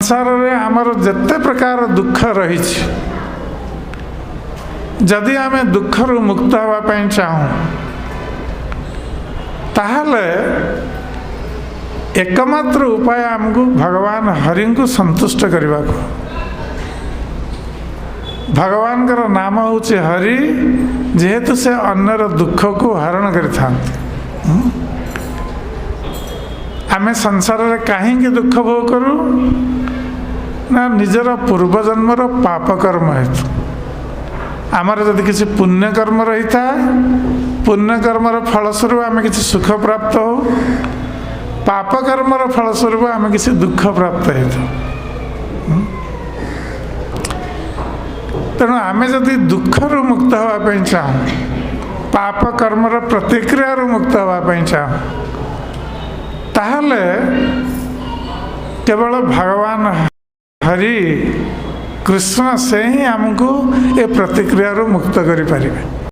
संसार रे आमर जेते प्रकार दुख रही, जदि आमे दुख रु मुक्त होगा चाहूँ ताहले एकमात्र उपाय आमको भगवान हरि को संतुष्ट करने को। भगवान का नाम हूँ हरि, जेहेतु से अन्यर दुख को हरण करते। आमे संसार रे कहीं दुख भोग करूँ ना निजर पूर्वजन्मर पाप कर्म हेतु। आमर जदि किसी पुण्य कर्म रही था, पुण्य कर्मर फलस्वरूप आम किसी सुख प्राप्त हो, पाप कर्मर फलस्वरूप आम किसी दुख प्राप्त हो। तेणु आम जदि दुख रु मुक्त होगा चाहूँ, पाप कर्मर प्रतिक्रिया रु मुक्त होगा चाहूँ, ताहले केवल भगवान हरि कृष्ण से ही आमको ये प्रतिक्रिया मुक्त करें।